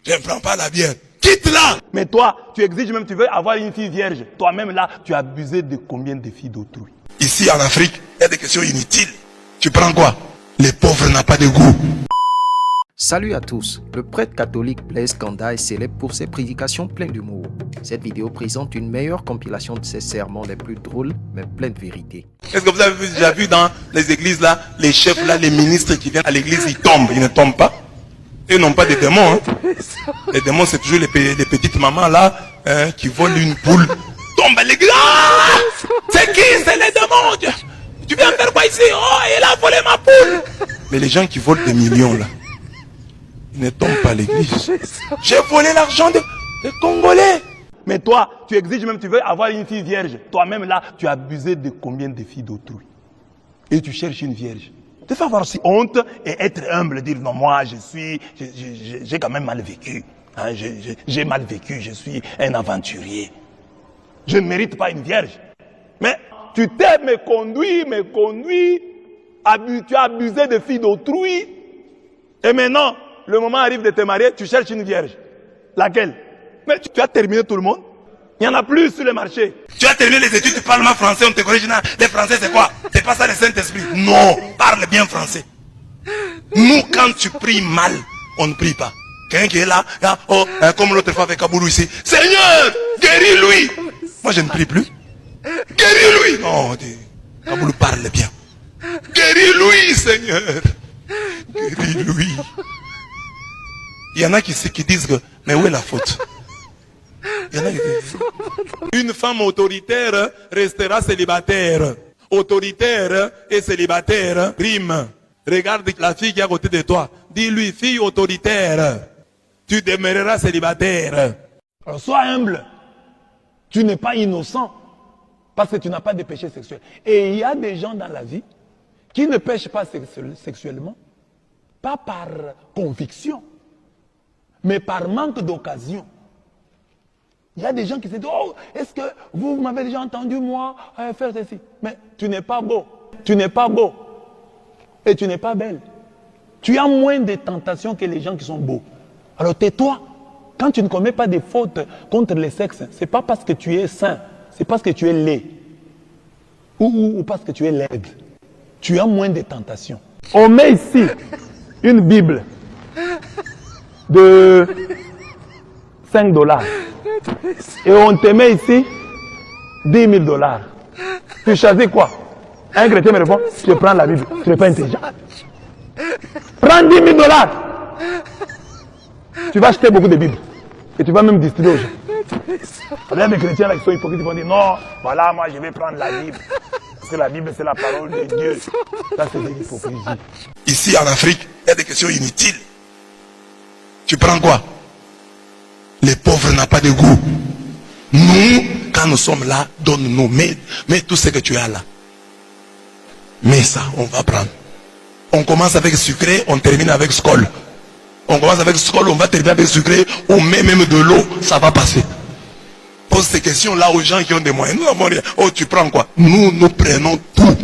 Je ne prends pas la bière. Quitte-la. Mais toi, tu exiges même, tu veux avoir une fille vierge. Toi-même là, tu as abusé de combien de filles d'autrui? Ici en Afrique, il y a des questions inutiles. Tu prends quoi? Les pauvres n'ont pas de goût. Salut à tous, le prêtre catholique Blaise Kanda est célèbre pour ses prédications pleines d'humour. Cette vidéo présente une meilleure compilation de ses sermons les plus drôles mais pleins de vérité. Est-ce que vous avez déjà vu dans les églises là, les chefs là, les ministres qui viennent à l'église, ils tombent, ils ne tombent pas. Ils n'ont pas de démons. Hein. Les démons, c'est toujours les petites mamans là qui volent une poule. Tombent à l'église. Ah, c'est qui? C'est les démons. Tu viens faire quoi ici? Oh, il a volé ma poule. Mais les gens qui volent des millions là, ils ne tombent pas à l'église. J'ai volé l'argent des Congolais. Mais toi, tu exiges même, tu veux avoir une fille vierge. Toi-même là, tu as abusé de combien de filles d'autrui? Et tu cherches une vierge. Tu fais avoir aussi honte et être humble, dire non, moi j'ai quand même mal vécu. Hein, j'ai mal vécu, je suis un aventurier. Je ne mérite pas une vierge. Mais tu t'es méconduit, tu as abusé de filles d'autrui. Et maintenant, le moment arrive de te marier, tu cherches une vierge. Laquelle? Mais tu as terminé tout le monde. Il n'y en a plus sur le marché. Tu as terminé les études, tu parles mal français, on te corrige. Les Français, c'est quoi? C'est pas ça le Saint-Esprit. Non, parle bien français. Nous, quand tu pries mal, on ne prie pas. Quelqu'un qui est là, comme l'autre fois avec Kaboulou ici. Seigneur, guéris-lui. Moi, je ne prie plus. Guéris-lui. Non, Kaboulou parle bien. Guéris-lui, Seigneur. Guéris-lui. Il y en a qui disent que, mais où est la faute? Il y en a qui disent, une femme autoritaire restera célibataire. Autoritaire et célibataire rime. Regarde la fille qui est à côté de toi. Dis-lui, fille autoritaire, tu demeureras célibataire. Alors sois humble. Tu n'es pas innocent. Parce que tu n'as pas de péché sexuel. Et il y a des gens dans la vie qui ne pêchent pas sexuellement. Pas par conviction. Mais par manque d'occasion. Il y a des gens qui se disent, oh, est-ce que vous m'avez déjà entendu, moi, faire ceci? Mais tu n'es pas beau. Tu n'es pas beau. Et tu n'es pas belle. Tu as moins de tentations que les gens qui sont beaux. Alors tais-toi. Quand tu ne commets pas de fautes contre les sexes, ce n'est pas parce que tu es saint, c'est parce que tu es laid. Ou parce que tu es laide. Tu as moins de tentations. On met ici une Bible de 5 $. Et on te met ici 10 000 $. Tu choisis quoi? Un chrétien me répond, je prends la Bible. Tu n'es pas intelligent. Prends 10 000 $. Tu vas acheter beaucoup de Bibles. Et tu vas même distribuer aux gens. Il y a des chrétiens là qui sont hypocrites, ils vont dire, non, voilà, moi je vais prendre la Bible. Parce que la Bible c'est la parole de Dieu. Ça c'est de l'hypocrisie. Ici en Afrique, il y a des questions inutiles. Tu prends quoi? Les pauvres n'ont pas de goût. Nous, quand nous sommes là, donne-nous. Mets tout ce que tu as là. Mais ça, on va prendre. On commence avec sucré, on termine avec scol. On commence avec scol, on va terminer avec sucré, on met même de l'eau, ça va passer. Pose ces questions-là aux gens qui ont des moyens. Nous n'avons rien. Oh, tu prends quoi? Nous prenons tout.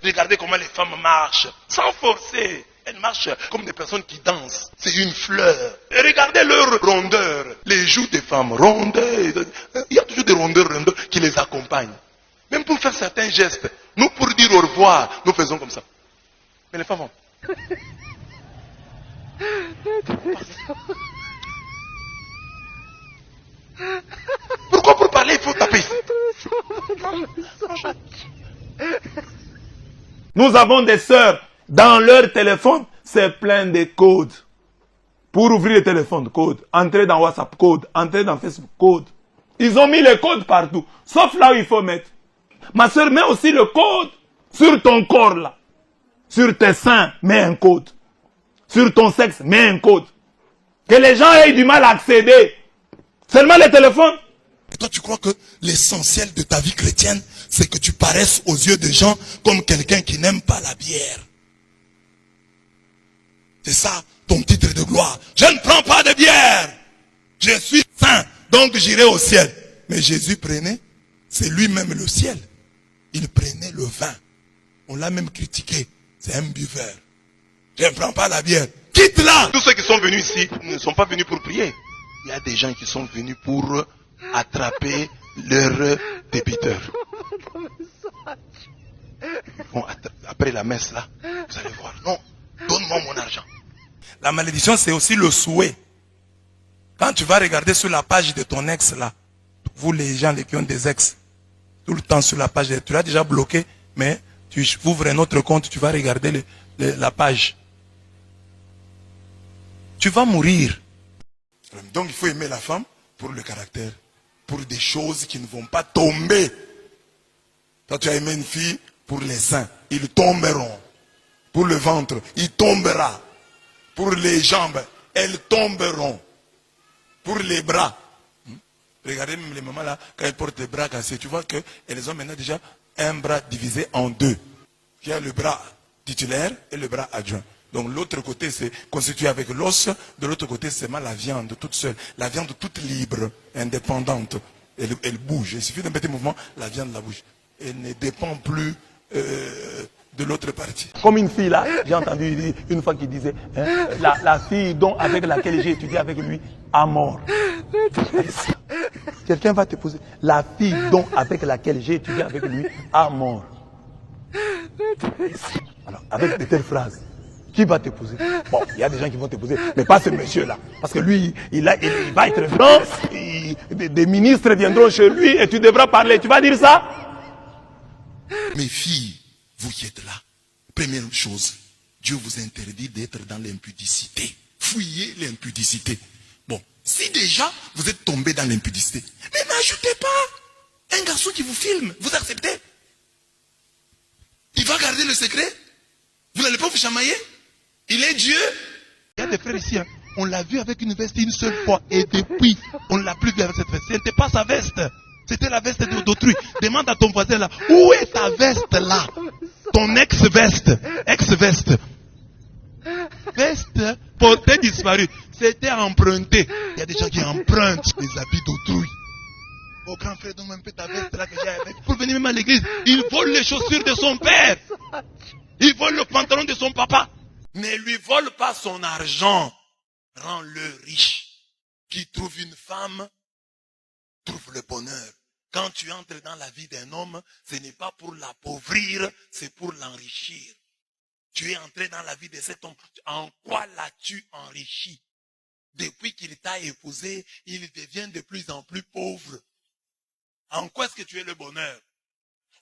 Regardez comment les femmes marchent, sans forcer. Elles marchent comme des personnes qui dansent. C'est une fleur. Et regardez leur rondeur. Les joues des femmes rondes. Il y a toujours des rondeurs qui les accompagnent. Même pour faire certains gestes. Nous, pour dire au revoir, nous faisons comme ça. Mais les femmes vont. Pourquoi pour parler, il faut taper? Nous avons des sœurs. Dans leur téléphone, c'est plein de codes. Pour ouvrir le téléphone, code. Entrer dans WhatsApp, code. Entrer dans Facebook, code. Ils ont mis les codes partout. Sauf là où il faut mettre. Ma soeur, met aussi le code sur ton corps là. Sur tes seins, mets un code. Sur ton sexe, mets un code. Que les gens aient du mal à accéder. Seulement les téléphones. Et toi, tu crois que l'essentiel de ta vie chrétienne, c'est que tu paraisses aux yeux des gens comme quelqu'un qui n'aime pas la bière. C'est ça, ton titre de gloire. Je ne prends pas de bière. Je suis saint, donc j'irai au ciel. Mais Jésus prenait, c'est lui-même le ciel. Il prenait le vin. On l'a même critiqué. C'est un buveur. Je ne prends pas la bière. Quitte-la. Tous ceux qui sont venus ici ne sont pas venus pour prier. Il y a des gens qui sont venus pour attraper leur débiteur. Bon, après la messe là, vous allez voir. Non, donne-moi mon argent. La malédiction, c'est aussi le souhait. Quand tu vas regarder sur la page de ton ex là, vous les gens qui ont des ex, tout le temps sur la page, tu l'as déjà bloqué, mais tu ouvres un autre compte, tu vas regarder la page. Tu vas mourir. Donc il faut aimer la femme pour le caractère, pour des choses qui ne vont pas tomber. Quand tu as aimé une fille pour les seins, ils tomberont. Pour le ventre, il tombera. Pour les jambes, elles tomberont. Pour les bras. Regardez même les mamans là, quand elles portent les bras cassés, tu vois qu'elles ont maintenant déjà un bras divisé en deux. Il y a le bras titulaire et le bras adjoint. Donc l'autre côté c'est constitué avec l'os, de l'autre côté c'est la viande toute seule. La viande toute libre, indépendante. Elle bouge. Il suffit d'un petit mouvement, la viande la bouge. Elle ne dépend plus de l'autre partie. Comme une fille là, j'ai entendu une fois qu'il disait, hein, la fille avec laquelle j'ai étudié avec lui a mort. Quelqu'un va te poser, la fille avec laquelle j'ai étudié avec lui a mort. Alors, avec de telles phrases, qui va te poser? Bon, il y a des gens qui vont te poser, mais pas ce monsieur-là. Parce que lui, il va être grand, des ministres viendront chez lui et tu devras parler. Tu vas dire ça? Mes filles, vous qui êtes là, première chose, Dieu vous interdit d'être dans l'impudicité. Fuyez l'impudicité. Bon, si déjà vous êtes tombé dans l'impudicité, mais n'ajoutez pas un garçon qui vous filme, vous acceptez? Il va garder le secret? Vous n'allez pas vous chamailler? Il est Dieu? Il y a des frères ici, hein. On l'a vu avec une veste une seule fois et depuis, on ne l'a plus vu avec cette veste. Ce n'était pas sa veste. C'était la veste d'autrui. Demande à ton voisin là, où est ta veste là? Ton ex-veste. Ex-veste. Veste portée disparue. C'était emprunté. Il y a des gens qui empruntent les habits d'autrui. Oh grand frère, donne-moi un peu ta veste là que j'ai avec. Pour venir même à l'église. Il vole les chaussures de son père. Il vole le pantalon de son papa. Ne lui vole pas son argent. Rends-le riche. Qui trouve une femme, trouve le bonheur. Quand tu entres dans la vie d'un homme, ce n'est pas pour l'appauvrir, c'est pour l'enrichir. Tu es entré dans la vie de cet homme. En quoi l'as-tu enrichi? Depuis qu'il t'a épousé, il devient de plus en plus pauvre. En quoi est-ce que tu es le bonheur?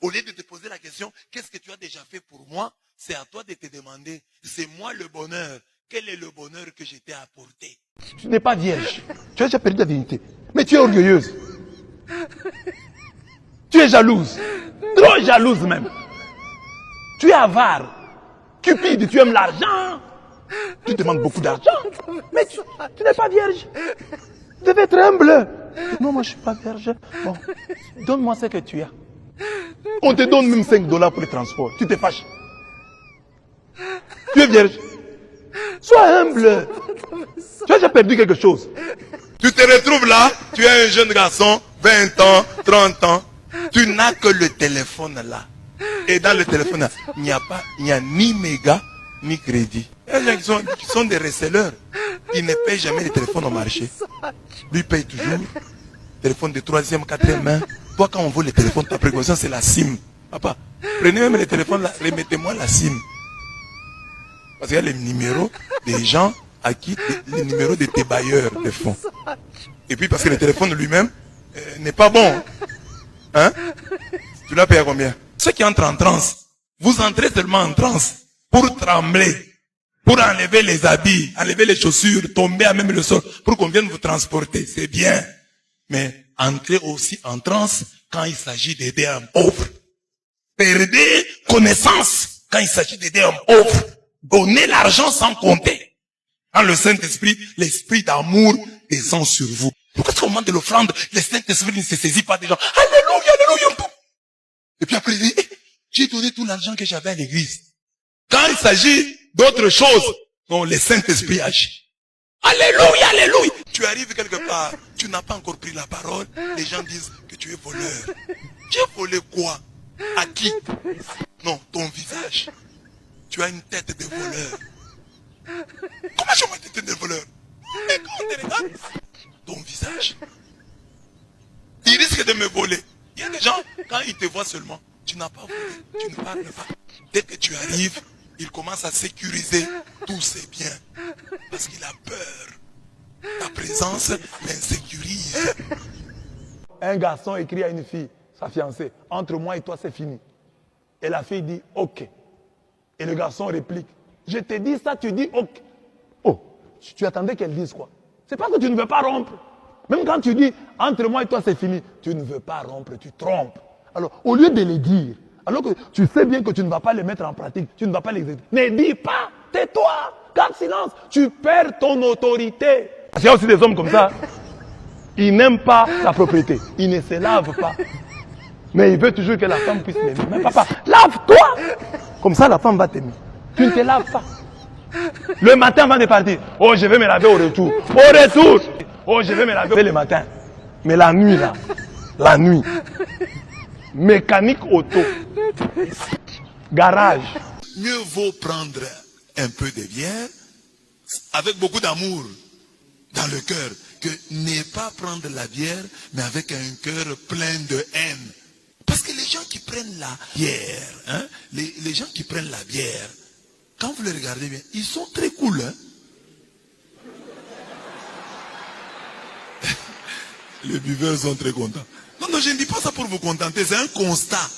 Au lieu de te poser la question, qu'est-ce que tu as déjà fait pour moi? C'est à toi de te demander, c'est moi le bonheur. Quel est le bonheur que je t'ai apporté? Tu n'es pas vierge. Tu as déjà perdu ta dignité. Mais tu es orgueilleuse. Tu es jalouse. Trop jalouse même. Tu es avare. Cupide, tu aimes l'argent. Tu demandes beaucoup d'argent. Mais tu n'es pas vierge. Tu devais être humble. Non, moi je ne suis pas vierge. Bon, donne-moi ce que tu as. On te donne même $5 pour le transport. Tu te fâches. Tu es vierge. Sois humble. Tu as déjà perdu quelque chose. Tu te retrouves là, tu es un jeune garçon, 20 ans, 30 ans. Tu n'as que le téléphone là. Et dans le téléphone là, il n'y a ni méga, ni crédit. Il y a des gens qui sont des resellers. Ils ne payent jamais les téléphones au marché. Lui paye toujours. Téléphone de 3e, 4e main. Toi, quand on veut les téléphones, ta précaution, c'est la SIM. Papa, prenez même les téléphones là, remettez-moi la SIM. Parce qu'il y a les numéros des gens à qui, les numéros de tes bailleurs de fonds. Et puis parce que le téléphone lui-même n'est pas bon. Hein? Tu l'as payé à combien? Ceux qui entrent en transe, vous entrez seulement en transe pour trembler, pour enlever les habits, enlever les chaussures, tomber à même le sol, pour qu'on vienne vous transporter. C'est bien. Mais entrez aussi en transe quand il s'agit d'aider un pauvre. Perdez connaissance quand il s'agit d'aider un pauvre. Donnez l'argent sans compter. Quand le Saint-Esprit, l'esprit d'amour descend sur vous. Pourquoi au moment de l'offrande, le Saint-Esprit ne se saisit pas des gens? Alléluia, alléluia. Et puis après, il dit, j'ai donné tout l'argent que j'avais à l'église. Quand il s'agit d'autre chose, non, le Saint-Esprit agit. Alléluia, alléluia. Tu arrives quelque part, tu n'as pas encore pris la parole, les gens disent que tu es voleur. Tu as volé quoi? À qui? Non, ton visage. Tu as une tête de voleur. Comment je vais être un voleur? Mais quand on te regarde, ton visage, il risque de me voler. Il y a des gens, quand ils te voient seulement, tu n'as pas volé, tu ne parles pas. Dès que tu arrives, il commence à sécuriser tous ses biens. Parce qu'il a peur. Ta présence l'insécurise. Un garçon écrit à une fille, sa fiancée, entre moi et toi c'est fini. Et la fille dit ok. Et le garçon réplique, je te dis ça, tu dis ok. Oh, tu attendais qu'elle dise quoi? C'est parce que tu ne veux pas rompre. Même quand tu dis entre moi et toi c'est fini, tu ne veux pas rompre, tu trompes. Alors au lieu de le dire, alors que tu sais bien que tu ne vas pas le mettre en pratique, tu ne vas pas l'exécuter, ne dis pas, tais-toi, garde silence, tu perds ton autorité. Parce qu'il y a aussi des hommes comme ça, ils n'aiment pas sa propriété, ils ne se lavent pas. Mais il veut toujours que la femme puisse l'aimer. Mais papa, lave-toi! Comme ça la femme va t'aimer. Tu ne te laves pas. Le matin avant de partir, oh je vais me laver au retour. Au retour! Oh je vais me laver le matin. Mais la nuit là, la nuit, mécanique auto, garage. Mieux vaut prendre un peu de bière avec beaucoup d'amour dans le cœur que ne pas prendre la bière mais avec un cœur plein de haine. Parce que les gens qui prennent la bière, hein, les gens qui prennent la bière, quand vous les regardez bien, ils sont très cool. Hein? Les buveurs sont très contents. Non, non, je ne dis pas ça pour vous contenter, c'est un constat.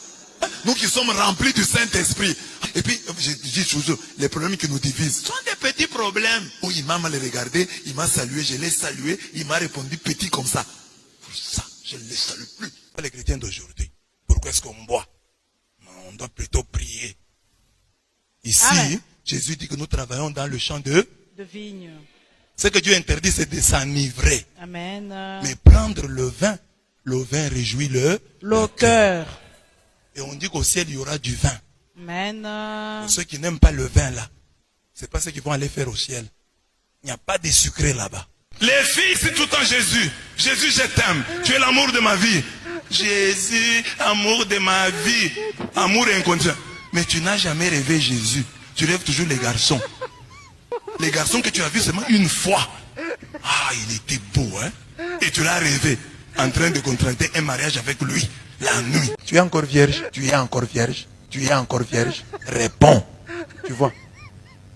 Nous qui sommes remplis du Saint-Esprit. Et puis, je dis toujours, les problèmes qui nous divisent sont des petits problèmes. Oh, il m'a mal regardé, il m'a salué, je l'ai salué, il m'a répondu petit comme ça. Pour ça, je ne les salue plus. Les chrétiens d'aujourd'hui, pourquoi est-ce qu'on boit? On doit plutôt prier. Ici, Amen. Jésus dit que nous travaillons dans le champ de vigne. Ce que Dieu interdit, c'est de s'enivrer. Amen. Mais prendre le vin réjouit le cœur. Et on dit qu'au ciel, il y aura du vin. Amen. Et ceux qui n'aiment pas le vin là, c'est pas ceux qui vont aller faire au ciel. Il n'y a pas de sucré là-bas. Les filles, c'est tout le temps Jésus. Jésus, je t'aime. Tu es l'amour de ma vie. Jésus, amour de ma vie. Amour inconditionnel. Mais tu n'as jamais rêvé Jésus. Tu rêves toujours les garçons. Les garçons que tu as vus seulement une fois. Ah, il était beau, hein. Et tu l'as rêvé en train de contracter un mariage avec lui la nuit. Tu es encore vierge. Tu es encore vierge. Tu es encore vierge. Réponds. Tu vois.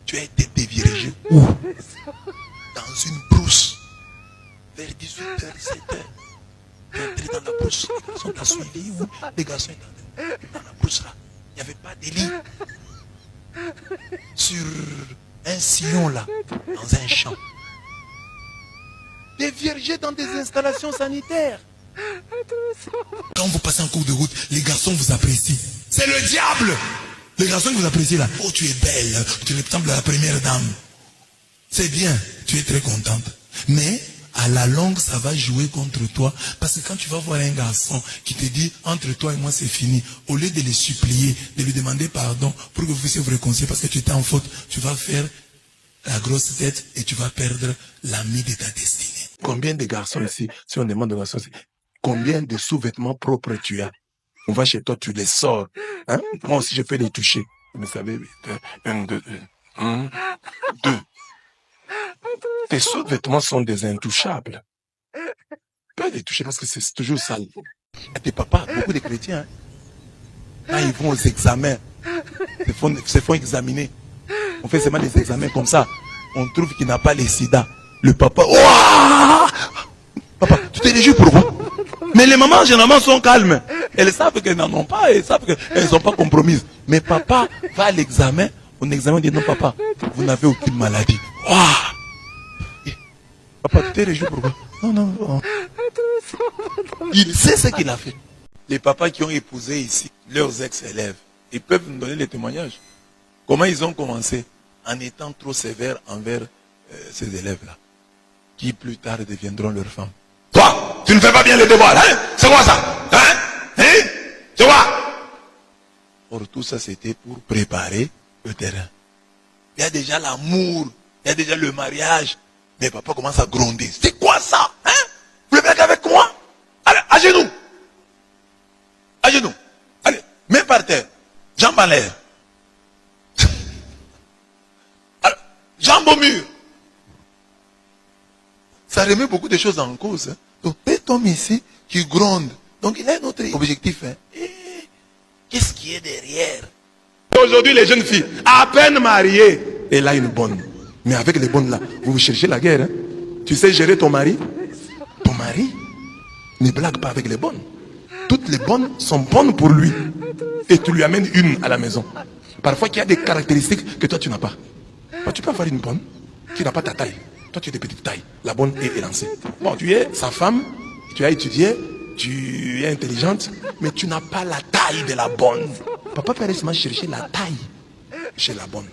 Tu as été dévirgé où? Dans une brousse. Vers 18h, 17h. Tu es entré dans la brousse. Les garçons t'ont suivi. Où? Les garçons étaient dans la brousse là. Il n'y avait pas de lit. Sur un sillon là, dans un champ. Des viergers dans des installations sanitaires. Quand vous passez en cours de route, les garçons vous apprécient. C'est le diable. Les garçons vous apprécient là. Oh, tu es belle. Tu ressembles à la première dame. C'est bien. Tu es très contente. Mais à la longue, ça va jouer contre toi. Parce que quand tu vas voir un garçon qui te dit entre toi et moi c'est fini, au lieu de le supplier, de lui demander pardon pour que vous puissiez vous réconcilier parce que tu étais en faute, tu vas faire la grosse tête et tu vas perdre l'ami de ta destinée. Combien de garçons ici, si on demande aux garçons, combien de sous-vêtements propres tu as? On va chez toi, tu les sors. Hein? Moi aussi, je peux les toucher. Vous savez, 1, 2, 1, 2. Tes sous-vêtements sont des intouchables. Tu peux les toucher parce que c'est toujours sale. Tes papas, beaucoup de chrétiens, hein, quand ils vont aux examens, se font examiner. On fait seulement des examens comme ça. On trouve qu'il n'a pas les sida. Le papa, ouah! Papa, tu t'es réjoui pour quoi? Mais les mamans, généralement, sont calmes. Elles savent qu'elles n'en ont pas, elles savent qu'elles ne sont pas compromises. Mais papa va à l'examen, on examine, dit non, papa, vous n'avez aucune maladie. Ouah! Papa, tu t'es réjoui pourquoi? Non, non, non. Il sait ce qu'il a fait. Les papas qui ont épousé ici, leurs ex-élèves, ils peuvent nous donner les témoignages. Comment ils ont commencé? En étant trop sévères envers ces élèves-là, qui plus tard deviendront leurs femmes. Toi, tu ne fais pas bien les devoirs, hein? C'est quoi ça? Hein? Hein? C'est quoi? Or, tout ça, c'était pour préparer le terrain. Il y a déjà l'amour, il y a déjà le mariage. Mais papa commence à gronder. C'est quoi ça? Hein? Vous voulez blaguer avec moi? Allez, à genoux. À genoux. Allez, mets par terre. Jambes en l'air. Jambes tombe au mur. Ça remet beaucoup de choses en cause. Hein. Donc, cet homme ici qui gronde, donc il a un autre objectif. Hein. Qu'est-ce qui est derrière? Aujourd'hui, les jeunes filles, à peine mariées, elle a une bonne. Mais avec les bonnes là, vous cherchez la guerre. Hein. Tu sais gérer ton mari? Ton mari ne blague pas avec les bonnes. Toutes les bonnes sont bonnes pour lui. Et tu lui amènes une à la maison. Parfois, il y a des caractéristiques que toi, tu n'as pas. Tu peux avoir une bonne qui n'a pas ta taille. Toi, tu es de petite taille. La bonne est élancée. Bon, tu es sa femme, tu as étudié, tu es intelligente, mais tu n'as pas la taille de la bonne. Papa peut aller seulement chercher la taille chez la bonne.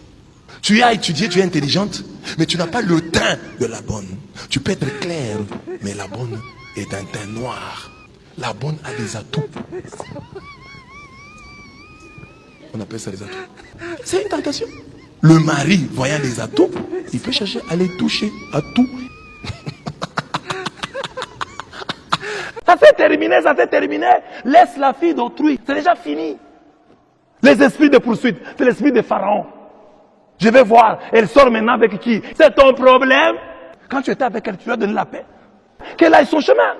Tu as étudié, tu es intelligente, mais tu n'as pas le teint de la bonne. Tu peux être claire, mais la bonne est d'un teint noir. La bonne a des atouts. On appelle ça des atouts. C'est une tentation. Le mari, voyant des atouts, il peut chercher à les toucher à tout. Ça s'est terminé, ça s'est terminé. Laisse la fille d'autrui, c'est déjà fini. Les esprits de poursuite, c'est l'esprit de Pharaon. Je vais voir, elle sort maintenant avec qui? C'est ton problème. Quand tu étais avec elle, tu lui as donné la paix. Qu'elle aille son chemin.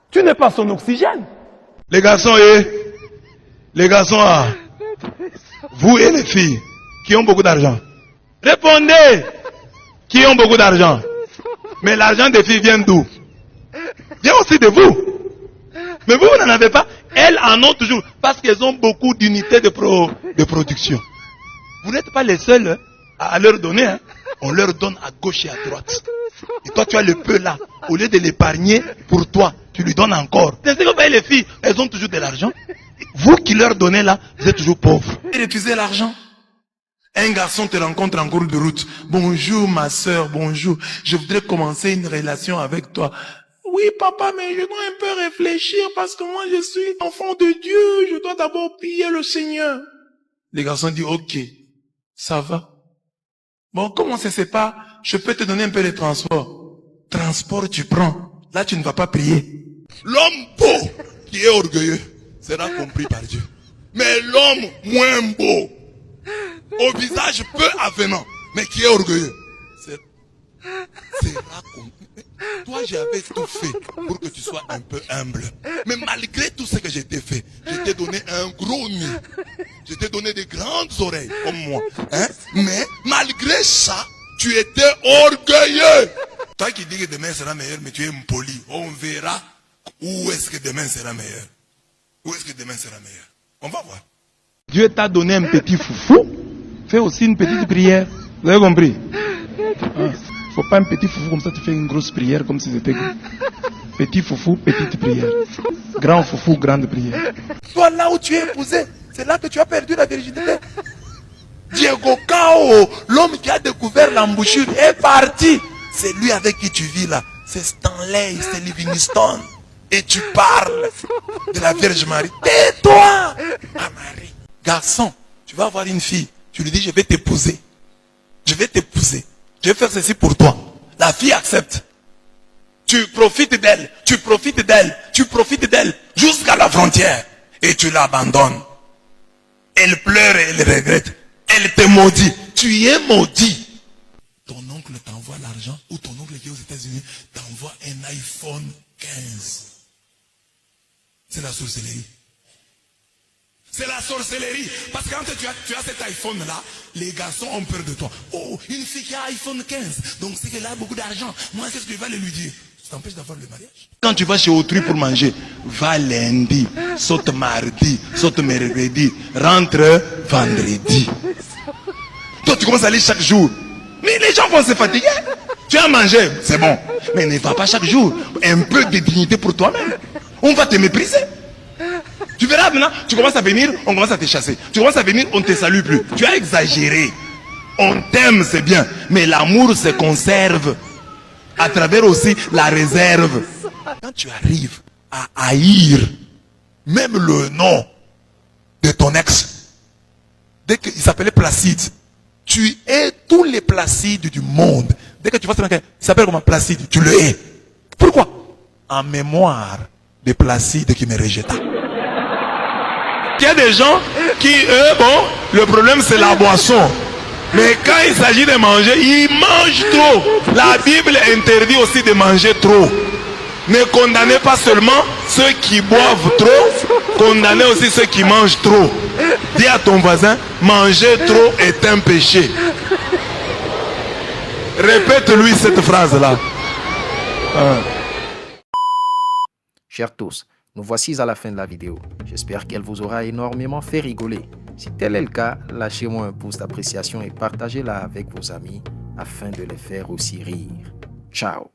Tu n'es pas son oxygène. Les garçons, vous et les filles qui ont beaucoup d'argent, répondez, qui ont beaucoup d'argent. Mais l'argent des filles vient d'où? Vient aussi de vous. Mais vous n'en avez pas. Elles en ont toujours. Parce qu'elles ont beaucoup d'unités de production. Vous n'êtes pas les seuls à leur donner. Hein. On leur donne à gauche et à droite. Et toi, tu as le peu là. Au lieu de l'épargner pour toi, tu lui donnes encore. C'est ce que vous voyez les filles. Elles ont toujours de l'argent. Vous qui leur donnez là, vous êtes toujours pauvres. Et refusez l'argent. Un garçon te rencontre en cours de route. Bonjour ma soeur, bonjour. Je voudrais commencer une relation avec toi. Oui papa, mais je dois un peu réfléchir parce que moi je suis enfant de Dieu. Je dois d'abord prier le Seigneur. Les garçons disent ok, ça va. Bon, comment on se sépare? Je peux te donner un peu de transport. Transport tu prends. Là tu ne vas pas prier. L'homme beau qui est orgueilleux sera compris par Dieu. Mais l'homme moins beau, au visage peu avenant, mais qui est orgueilleux, sera compris. Toi, j'avais tout fait pour que tu sois un peu humble. Mais malgré tout ce que je t'ai fait, je t'ai donné un gros nez. Je t'ai donné de grandes oreilles, comme moi. Hein? Mais malgré ça, tu étais orgueilleux. Toi qui dis que demain sera meilleur, mais tu es impoli. On verra où est-ce que demain sera meilleur. Où est-ce que demain sera meilleur? On va voir. Dieu t'a donné un petit foufou. Fais aussi une petite prière. Vous avez compris? Faut pas un petit foufou comme ça, tu fais une grosse prière comme si c'était gros. Petit foufou, petite prière. Grand foufou, grande prière. Toi là où tu es épousé, c'est là que tu as perdu la virginité. Diego Cao, l'homme qui a découvert l'embouchure, est parti. C'est lui avec qui tu vis là. C'est Stanley, c'est Livingstone. Et tu parles de la Vierge Marie. Tais-toi, Marie. Garçon, tu vas avoir une fille. Tu lui dis, je vais t'épouser. Je vais t'épouser. Je vais faire ceci pour toi. La fille accepte. Tu profites d'elle. Tu profites d'elle. Tu profites d'elle. Jusqu'à la frontière. Et tu l'abandonnes. Elle pleure et elle regrette. Elle te maudit. Tu es maudit. Ton oncle t'envoie l'argent. Ou ton oncle qui est aux États-Unis t'envoie un iPhone 15. C'est la sorcellerie. C'est la sorcellerie. Parce que quand tu as cet iPhone-là, les garçons ont peur de toi. Oh, une fille qui a iPhone 15. Donc c'est qu'elle a beaucoup d'argent. Moi, qu'est-ce que je vais lui dire? Ça t'empêche d'avoir le mariage. Quand tu vas chez autrui pour manger, va lundi, saute mardi, saute mercredi, rentre vendredi. Toi, tu commences à aller chaque jour. Mais les gens vont se fatiguer. Tu as mangé, c'est bon. Mais ne va pas chaque jour. Un peu de dignité pour toi-même. On va te mépriser. Tu verras maintenant, tu commences à venir, on commence à te chasser. Tu commences à venir, on ne te salue plus. Tu as exagéré. On t'aime, c'est bien. Mais l'amour se conserve à travers aussi la réserve. Quand tu arrives à haïr même le nom de ton ex, dès qu'il s'appelait Placide, tu es tous les Placides du monde. Dès que tu vois quelqu'un, il s'appelle comment Placide, tu le hais. Pourquoi? En mémoire de Placide qui me rejeta. Il y a des gens qui, eux, bon, le problème c'est la boisson. Mais quand il s'agit de manger, il mange trop. La Bible interdit aussi de manger trop. Ne condamnez pas seulement ceux qui boivent trop, condamnez aussi ceux qui mangent trop. Dis à ton voisin, manger trop est un péché. Répète-lui cette phrase-là. Chers tous, nous voici à la fin de la vidéo. J'espère qu'elle vous aura énormément fait rigoler. Si tel est le cas, lâchez-moi un pouce d'appréciation et partagez-la avec vos amis afin de les faire aussi rire. Ciao!